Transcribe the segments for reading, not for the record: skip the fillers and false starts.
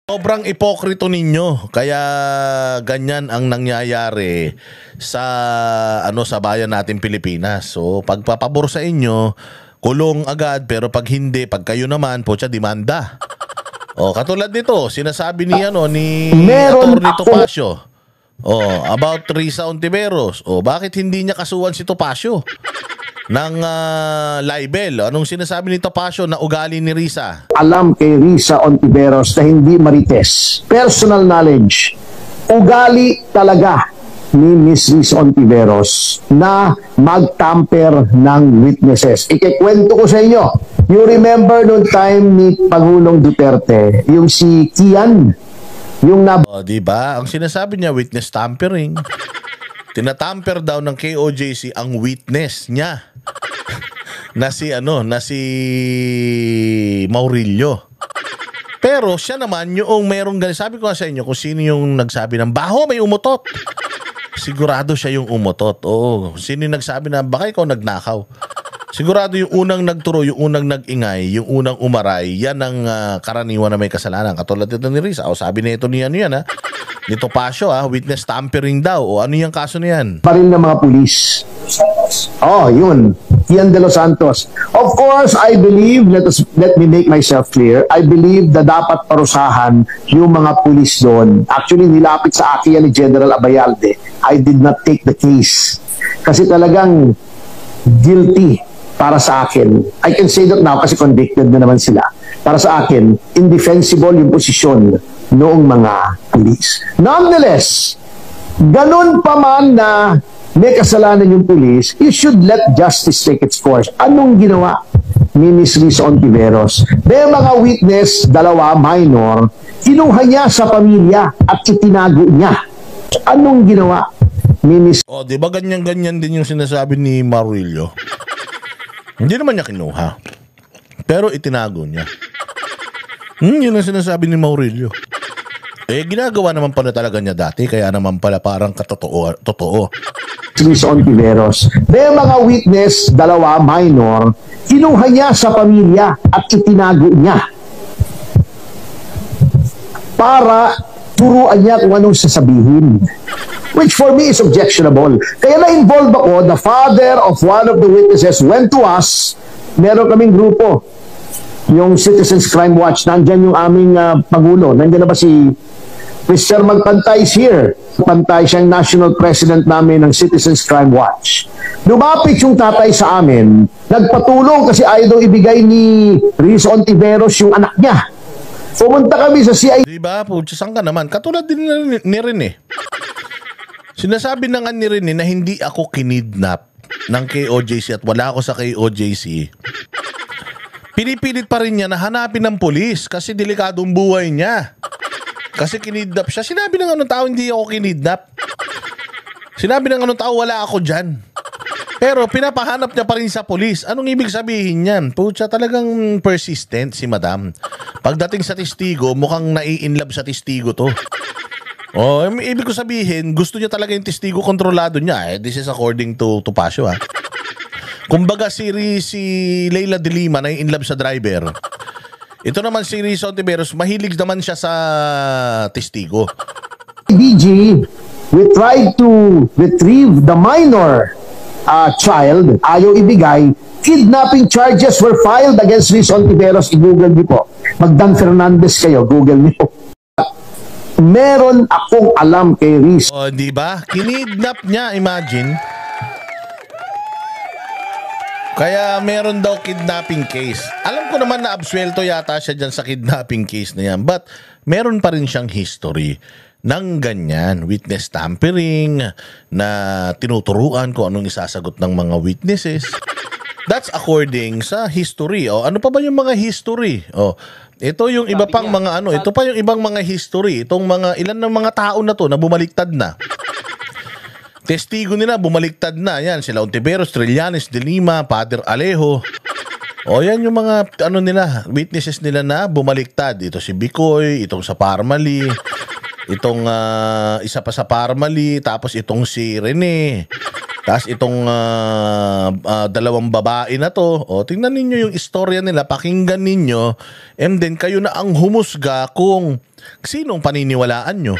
Sobrang ipokrito ninyo, kaya ganyan ang nangyayari sa sa bayan natin Pilipinas. So pagpapabor sa inyo, kulong agad, pero pag hindi, pag kayo naman, pocha demanda. O katulad nito, sinasabi ni Atty. Topacio. About Risa Ontiveros. Bakit hindi niya kasuhan si Topacio ng libel? Anong sinasabi ni Topacio na ugali ni Risa? Alam kay Risa Ontiveros na hindi marites. Personal knowledge. Ugali talaga ni Miss Risa Ontiveros na mag-tamper ng witnesses. Ikikwento ko sa inyo. You remember noong time ni Pangulong Duterte, yung si Kian, yung diba? Ang sinasabi niya, witness tampering. Tinatamper daw ng KOJC ang witness niya na si Maurilio. Pero siya naman yung merong ganun. Sabi ko sa inyo kung sino yung nagsabi ng baho may umutot. Sigurado siya yung umutot. Sino yung nagsabi na baka ikaw nagnakaw. Sigurado yung unang nagturo, yung unang nag-ingay, yung unang umaray, yan ang karaniwan na may kasalanan. Katulad ito ni Risa. Sabi na ito ni ni Topacio, witness tampering daw. Ano yung kaso niyan? Paril ng mga pulis. Yun. Kian de los Santos. Of course, I believe, let me make myself clear, I believe na dapat parusahan yung mga pulis doon. Actually, nilapit sa akin yan ni General Abayalde. I did not take the case. Kasi talagang guilty para sa akin. I can say that now kasi convicted na naman sila. Para sa akin, indefensible yung posisyon noong mga pulis. Nonetheless, ganun pa man na may kasalanan yung pulis, you should let justice take its course. Anong ginawa ni Ms. Risa Ontiveros? May mga witness, dalawa, minor, kinuha niya sa pamilya at itinago niya. Anong ginawa ni Ms. Di ba ganyan-ganyan din yung sinasabi ni Maurilio? Hindi naman niya kinuha. Pero itinago niya. Yun ang sinasabi ni Maurilio. Ginagawa naman pala talaga niya dati, kaya naman pala parang totoo. Risa Ontiveros. May mga witness, dalawa, minor, kinuha niya sa pamilya at itinago niya. Para turuan niya kung anong sasabihin. Which for me is objectionable. Kaya na-involve ako, the father of one of the witnesses went to us, meron kaming grupo, yung Citizens Crime Watch, nandyan yung aming Pangulo, nandyan na ba si Mr. Magpantay is here. Pantay siyang national president namin ng Citizens Crime Watch. Lumapit yung tatay sa amin, nagpatulong kasi ayaw daw ibigay ni Risa Ontiveros yung anak niya. Pumunta kami sa CID. Diba? Saan ka naman? Katulad din ni Rene. Sinasabi na nga ni Rene na hindi ako kinidnap ng KOJC at wala ako sa KOJC. Pinipilit pa rin niya na hanapin ng pulis kasi delikadong buhay niya. Kasi kinidnap siya. Sinabi ng anong tao hindi ako kinidnap. Sinabi ng anong tao wala ako dyan. Pero pinapahanap niya pa rin sa pulis. Anong ibig sabihin niyan? Pucha, talagang persistent si madam. Pagdating sa testigo, mukhang nai-inlove sa testigo to. Ibig ko sabihin, gusto niya talaga yung testigo kontrolado niya. This is according to Topacio. Kumbaga si Leila de Lima na in love sa driver. Ito naman si Risa Ontiveros, mahilig naman siya sa testigo. DG, we tried to retrieve the minor child, ayaw ibigay. Kidnapping charges were filed against Risa Ontiveros. I-google niyo po. Magdan Fernandez kayo, google niyo. Meron akong alam kay Risa. Di ba? Kinidnap niya, imagine. Kaya meron daw kidnapping case. Alam ko naman na absuelto yata siya dyan sa kidnapping case na yan. But meron pa rin siyang history ng ganyan. Witness tampering, na tinuturuan kung anong isasagot ng mga witnesses. That's according sa history. Ano pa ba yung mga history? Ito yung iba pang mga ito pa yung ibang mga history. Itong mga ilan ng mga tao na to na bumaliktad na. Testigo nila bumaliktad na. Yan sila Ontiveros, Trillanes, De Lima, Father Alejo. Yan yung mga witnesses nila na bumaliktad. Ito si Bicoy, itong sa Parmali, itong isa pa sa Parmali, tapos itong si Rene. Taas itong dalawang babae na to, tingnan ninyo yung istorya nila, pakinggan ninyo, and then kayo na ang humusga kung sinong paniniwalaan nyo.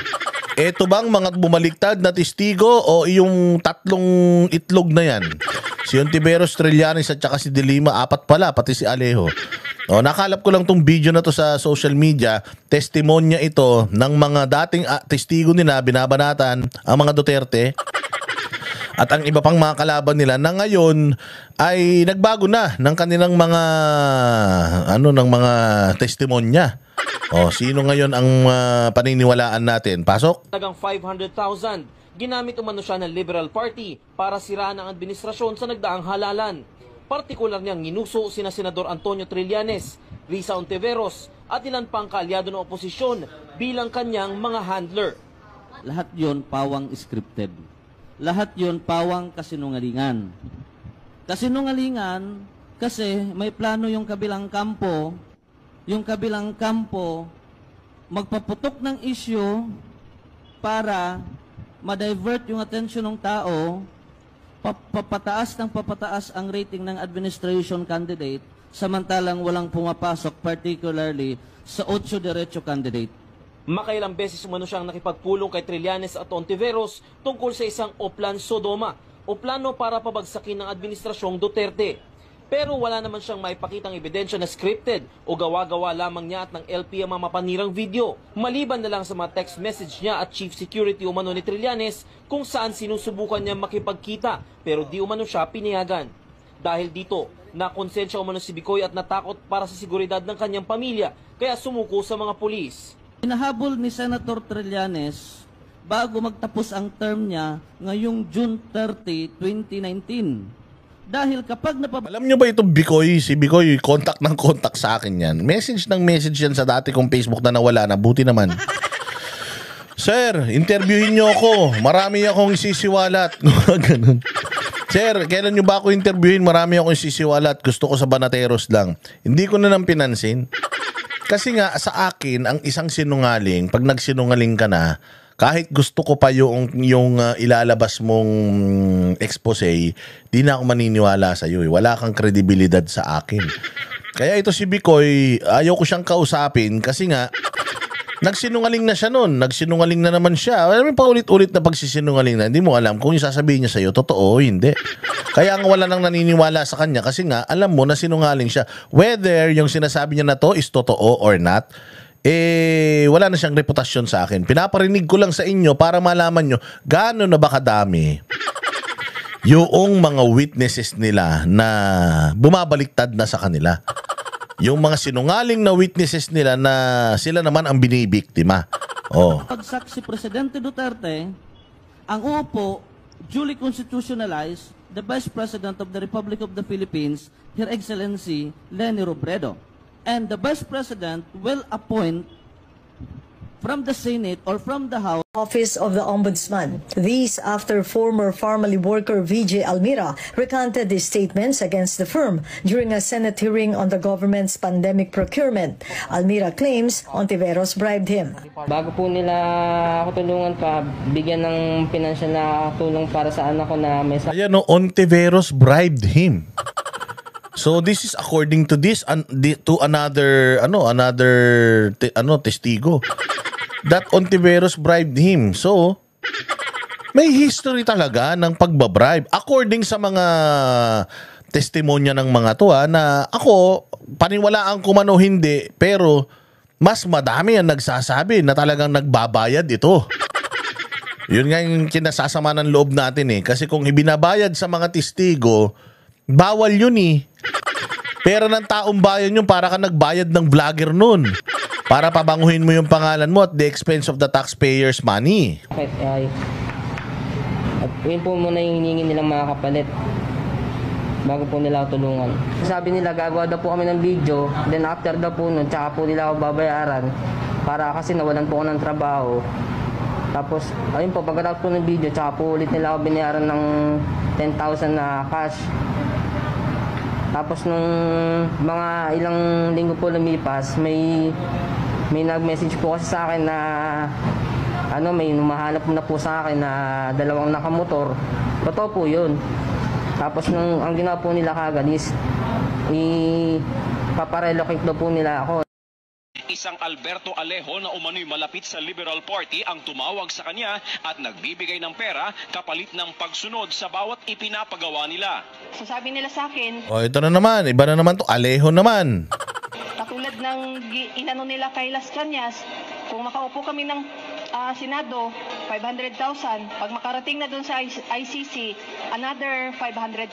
Eto bang mga bumaliktad na testigo o yung tatlong itlog na yan? Si Ontiveros, Trillanes at saka si De Lima, 4 pala, pati si Alejo. Nakalap ko lang tong video na to sa social media. Testimonya ito ng mga dating testigo nila, binabanatan ang mga Duterte at ang iba pang mga kalaban nila na ngayon ay nagbago na ng kanilang mga ng mga testimonya. Sino ngayon ang paniniwalaan natin? Pasok? Tagang 500,000. Ginamit umano siya ng Liberal Party para siraan ang administrasyon sa nagdaang halalan. Partikular niyang ginuso sina Senador Antonio Trillanes, Risa Ontiveros at ilan pang kaalyado ng oposisyon bilang kanyang mga handler. Lahat yon pawang scripted. Lahat yon pawang kasinungalingan. Kasinungalingan kasi may plano yung kabilang kampo. Yung kabilang kampo magpaputok ng issue para ma-divert yung attention ng tao, papataas ng papataas ang rating ng administration candidate, samantalang walang pumapasok, particularly sa 8 diretso candidate. Makailang beses umano siyang nakipagpulong kay Trillanes at Ontiveros tungkol sa isang Oplan Sodoma o plano para pabagsakin ng administrasyong Duterte. Pero wala naman siyang maipakitang ebidensya na scripted o gawa-gawa lamang niya at ng LP ang mga mapanirang video. Maliban na lang sa mga text message niya at chief security umano ni Trillanes kung saan sinusubukan niya makipagkita pero di umano siya pinayagan. Dahil dito, nakonsensya umano si Bicoy at natakot para sa seguridad ng kanyang pamilya kaya sumuko sa mga pulis. Hinahabol ni Senator Trillanes bago magtapos ang term niya ngayong June 30, 2019. Dahil kapag alam nyo ba itong Bicoy? Si Bicoy, contact ng contact sa akin yan. Message ng message yan sa dati kong Facebook na nawala na. Buti naman. Sir, interviewin nyo ako. Marami akong isisiwalat. Ganun. Sir, kailan nyo ba ako interviewin? Marami akong isisiwalat. Gusto ko sa Banateros lang. Hindi ko na nang pinansin. Kasi nga, sa akin, ang isang sinungaling, pag nagsinungaling ka na, kahit gusto ko pa yung ilalabas mong expose, di na ako maniniwala sa iyo. Wala kang kredibilidad sa akin. Kaya ito si Bicoy, ayaw ko siyang kausapin kasi nga, nagsinungaling na siya nun. Nagsinungaling na naman siya. Alam mo, paulit-ulit na pagsisinungaling na, hindi mo alam kung yung sasabihin niya sa iyo, totoo o hindi. Kaya ang wala nang naniniwala sa kanya kasi nga, alam mo na sinungaling siya. Whether yung sinasabi niya na to is totoo or not, wala na siyang reputasyon sa akin. Pinaparinig ko lang sa inyo para malaman nyo gaano na ba kadami yung mga witnesses nila na bumabaliktad na sa kanila. Yung mga sinungaling na witnesses nila na sila naman ang binibiktima. Pagsak si Presidente Duterte, ang uupo, duly constitutionalized, the Vice President of the Republic of the Philippines, Her Excellency Leni Robredo. And the Vice President will appoint from the Senate or from the House Office of the Ombudsman. These after former family worker VJ Almira recanted his statements against the firm during a Senate hearing on the government's pandemic procurement. Almira claims Ontiveros bribed him. Bago po nila ako tulungan pa, bigyan ng financial na tulong para sa anak ko na may Ayan, Ontiveros bribed him. So this is according to this to another testigo that Ontiveros bribed him. So may history talaga ng pagbabribe according sa mga testimonya ng mga to na ako paniwalaan ko man o hindi, pero mas madami ang nagsasabi na talagang nagbabayad ito. Yun nga yung kinasasama ng loob natin kasi kung ibinabayad sa mga testigo, bawal yun Pera ng taong bayan yun, para ka nagbayad ng vlogger nun. Para pabanguhin mo yung pangalan mo at the expense of the taxpayers' money. At yun po muna yung hiningi nilang mga kapalit bago po nila ako tulungan. Sabi nila gagawa daw po kami ng video, then after daw po nun, tsaka po nila ako babayaran para kasi nawalan po ako ng trabaho. Tapos, ayun po, pagkatapos po ng video, tsaka po ulit nila ako binayaran ng 10,000 na cash. Tapos nung mga ilang linggo po lumipas, may nag-message po kasi sa akin na may humahanap na po sa akin na dalawang nakamotor. Totoo po yun. Tapos ang ginawa po nila kagad is paparelocate daw po nila ako. Isang Alberto Alejo na umano'y malapit sa Liberal Party ang tumawag sa kanya at nagbibigay ng pera kapalit ng pagsunod sa bawat ipinapagawa nila. So sabi nila sa akin, O ito na naman, iba na naman to, Alejo naman. katulad ng inano nila kay Las Cañas, kung makaupo kami ng Senado, 500,000. Pag makarating na doon sa ICC, another 500,000.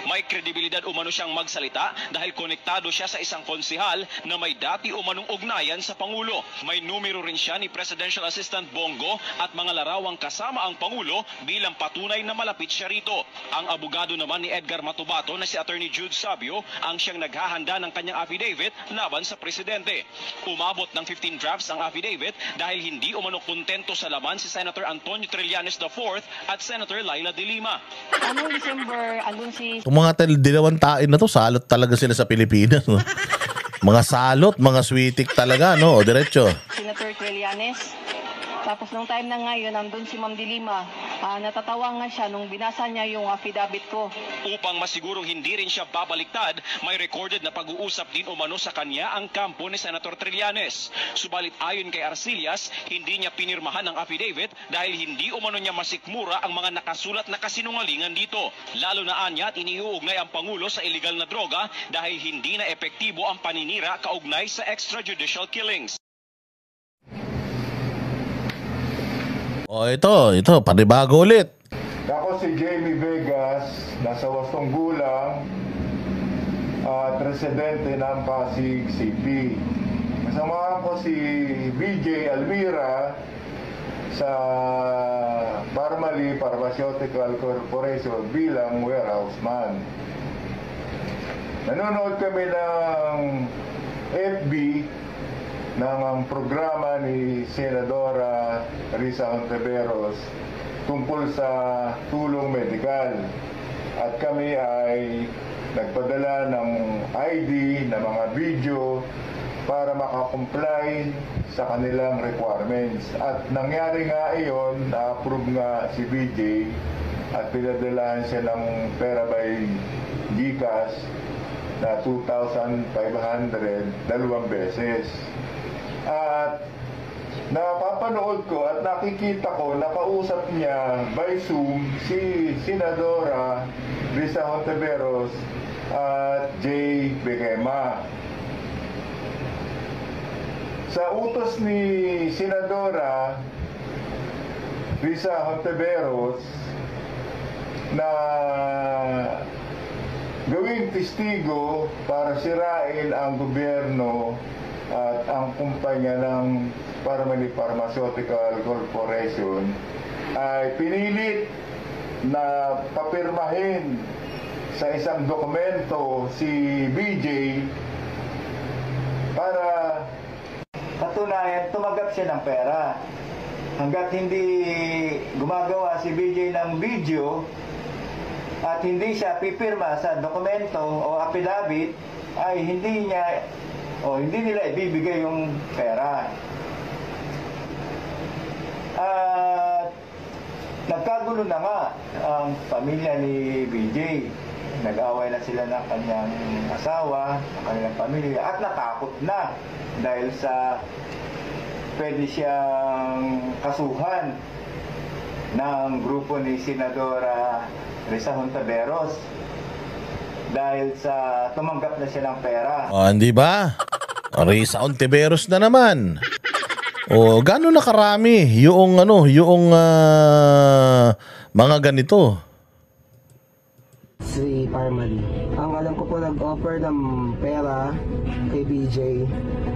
May kredibilidad umano siyang magsalita dahil konektado siya sa isang konsihal na may dati umanong ugnayan sa Pangulo. May numero rin siya ni Presidential Assistant Bongo at mga larawang kasama ang Pangulo bilang patunay na malapit siya rito. Ang abogado naman ni Edgar Matubato na si Attorney Jude Sabio ang siyang naghahanda ng kanyang affidavit laban sa presidente. Umabot ng 15 drafts ang affidavit dahil hindi umano kontento sa laman si Senator Antonio Trillanes IV at Senator Laila de Lima. Anong December, andun si Itong mga dilawang tain na to, salot talaga sila sa Pilipinas. No? Mga salot, mga switik talaga, no? O diretso. Senator Trillanes. Tapos nung time na ngayon, andun si Ma'am de Lima. Natatawa nga siya nung binasa niya yung affidavit ko. Upang masigurong hindi rin siya babaliktad, may recorded na pag-uusap din umano sa kanya ang kampo ni Senator Trillanes. Subalit ayon kay Arcillas, hindi niya pinirmahan ang affidavit dahil hindi umano niya masikmura ang mga nakasulat na kasinungalingan dito. Lalo na anya at iniuugnay ang Pangulo sa illegal na droga dahil hindi na epektibo ang paninira kaugnay sa extrajudicial killings. O ito, panibago ulit. Ako si Jamie Vegas, nasa 8 gulang at residente ng Pasig City. Kasama ko si BJ Almira sa Parmali Pharmaceutical Corporation bilang warehouse man. Nanonood kami ng FB ng programa ni Senadora Risa Hontiveros tungkol sa tulong medikal. At kami ay nagpadala ng ID na mga video para makakomply sa kanilang requirements. At nangyari nga iyon, na-approve nga si BJ at pinadalahan siya ng pera by GCash na 2,500 2 beses. At napapanood ko at nakikita ko, nakausap niya by Zoom si Senadora Risa Hontiveros at Jay Bequema. Sa utos ni Senadora Risa Hontiveros na gawing testigo para sirain ang gobyerno at ang kumpanya ng Parmali Pharmaceutical Corporation, ay pinilit na papirmahin sa isang dokumento si BJ para patunayan tumanggap siya ng pera. Hanggat hindi gumagawa si BJ ng video at hindi siya pipirma sa dokumento o affidavit, ay hindi nila ibibigay yung pera. At nagkagulo na nga ang pamilya ni BJ. Nag-away na sila ng kanyang asawa, ng kanilang pamilya, at natakot na dahil sa pwede siyang kasuhan ng grupo ni Senadora Risa Hontiveros dahil sa tumanggap na siya ng pera. O, hindi ba? Risa Hontiveros na naman. O, gano'n na karami yung mga ganito? Si Parmali. Ang alam ko po nag-offer ng pera kay BJ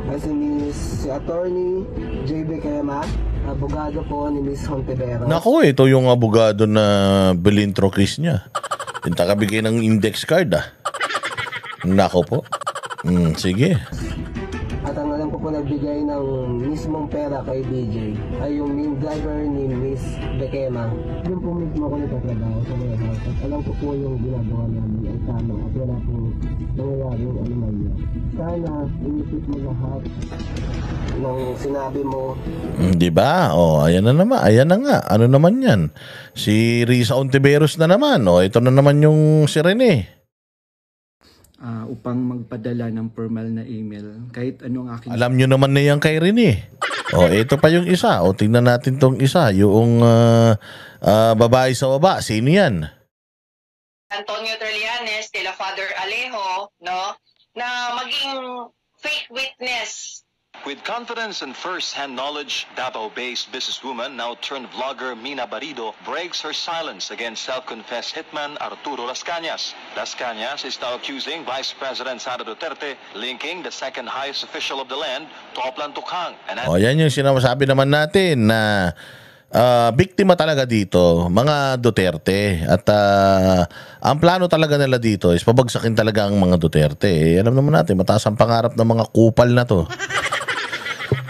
as in si Attorney J. Bequema, abogado po ni Miss Hontiveros. Naku, ito yung abogado na bilintrokis niya. Yung takabigay ng index card, Nako po. Sige. At ang alam ko po nagbigay ng mismong pera kay BJ ay yung main driver ni Miss Bekema. Doon po mismo ako nagtatrabaho sa warehouse at alam ko po yung ginagawa namin ay tama at wala pong nangyayaring anomalya. Sana inisip mo lahat ng sinabi mo. Di ba? Ayan na naman. Ayan na nga. Ano naman yan? Si Risa Ontiveros na naman. Ito na naman yung si Rene. Upang magpadala ng formal na email. Kahit anong aking... Alam nyo naman na yan kay Rene. Ito pa yung isa. Tingnan natin tong isa. Yung babae sa baba. Sino yan? Antonio Trillanes de la Father Alejo, no? Na maging fake witness. With confidence and first-hand knowledge, Davao-based businesswoman, now turned vlogger Mina Barido, breaks her silence against self-confessed hitman Arturo Las Cañas. Las Cañas is now accusing Vice President Sara Duterte, linking the second highest official of the land to Oplan Tukhang. Yan yung sinasabi naman natin na biktima talaga dito, mga Duterte. At ang plano talaga nila dito is pabagsakin talaga ang mga Duterte. Alam naman natin, mataas ang pangarap ng mga kupal na to.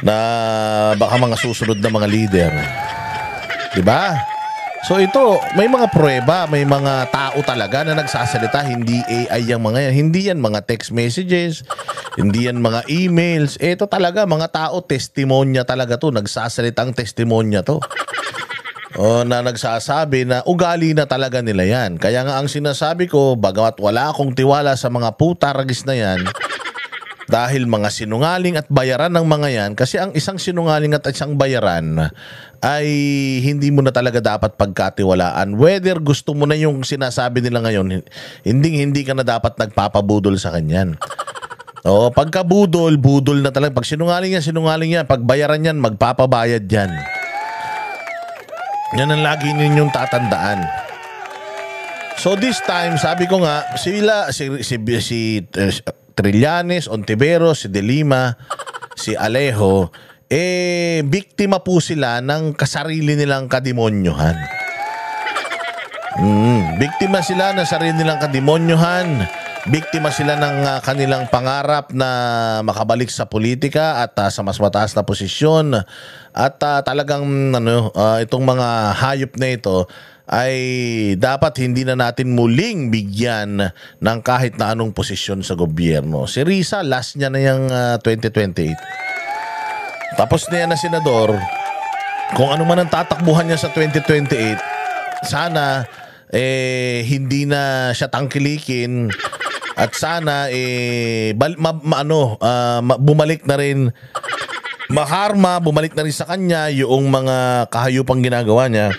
Na baka mga susunod na mga leader. Diba? So ito, may mga pruweba, may mga tao talaga na nagsasalita, hindi AI yung mga yan. Hindi yan mga text messages, hindi yan mga emails. Ito talaga, mga tao, testimonya talaga to. Nagsasalitang testimonya to. Na nagsasabi na ugali na talaga nila yan. Kaya nga ang sinasabi ko, bagamat wala akong tiwala sa mga putaragis na yan, dahil mga sinungaling at bayaran ng mga yan, kasi ang isang sinungaling at isang bayaran ay hindi mo na talaga dapat pagkatiwalaan. Whether gusto mo na yung sinasabi nila ngayon, hindi ka na dapat nagpapabudol sa kanyan. Pagka budol na talaga. Pag sinungaling yan. Pag bayaran yan, magpapabayad yan. Yan ang lagi ninyong tatandaan. So this time, sabi ko nga, si Trillanes, Ontiveros, si De Lima, si Alejo, biktima po sila ng kasarili nilang kademonyohan. Biktima sila ng sarili nilang kademonyohan. Biktima sila ng kanilang pangarap na makabalik sa politika at sa mas mataas na posisyon. At talagang itong mga hayop na ito ay dapat hindi na natin muling bigyan ng kahit na anong posisyon sa gobyerno. Si Risa, last niya na yung 2028. Tapos na yan na senador. Kung ano man ang tatakbuhan niya sa 2028, sana hindi na siya tangkilikin at sana bumalik na rin bumalik na rin sa kanya yung mga kahayupang ginagawa niya.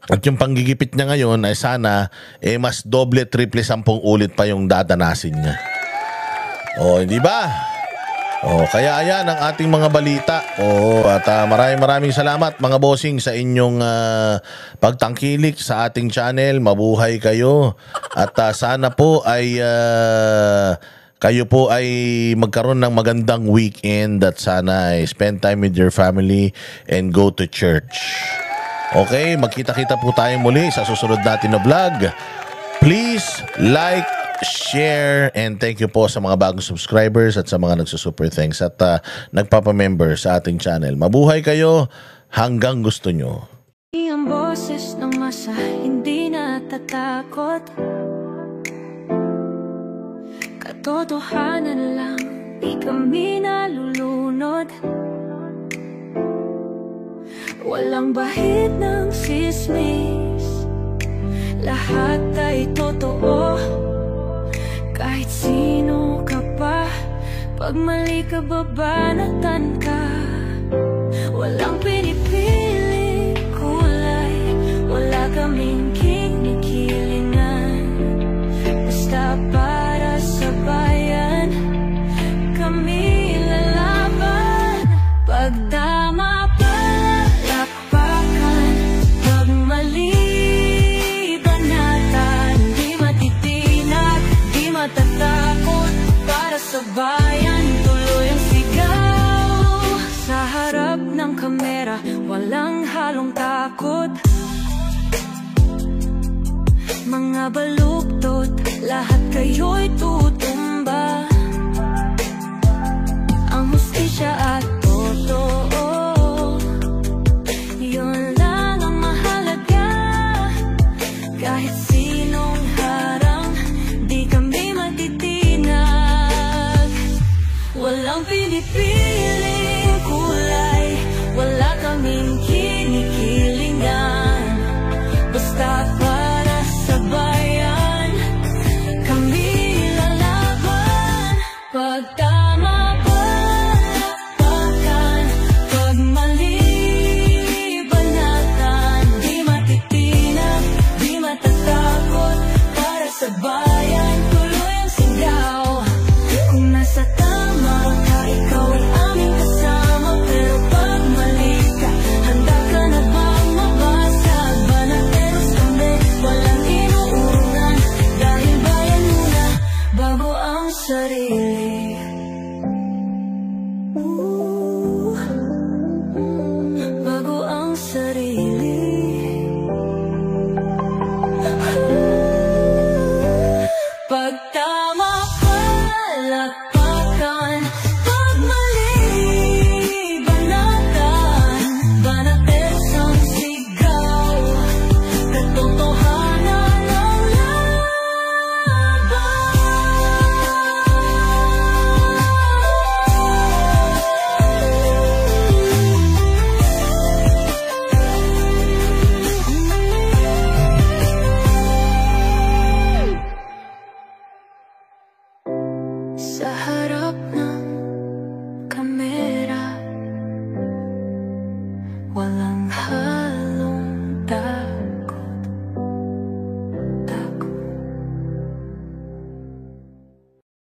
At yung panggigipit niya ngayon ay sana mas doble, triple, 10 ulit pa yung dadanasin niya. Hindi ba? Kaya ayan ang ating mga balita. At maraming salamat mga bossing sa inyong pagtangkilik sa ating channel. Mabuhay kayo. At sana po ay kayo po ay magkaroon ng magandang weekend at sana ay spend time with your family and go to church. Okay, magkita-kita po tayo muli sa susunod natin na vlog. Please like, share, and thank you po sa mga bagong subscribers at sa mga nagsusuper thanks at nagpapamember sa ating channel. Mabuhay kayo hanggang gusto nyo. Ang boses ng masa hindi natatakot. Katotohanan lang, di kami nalulunod. Walang bahid ng sismis, lahat ay totoo. Kahit sino ka pa, pag mali ka babanatan ka. Walang pinipili kulay, wala kaming kinikilingan. Basta para sa bayan, kami lalaban. Pagtama matatakot para sa bayan, tuloy ang sigaw. Sa harap ng kamera, walang halong takot. Mga baluktot, lahat kayo'y tutuwa.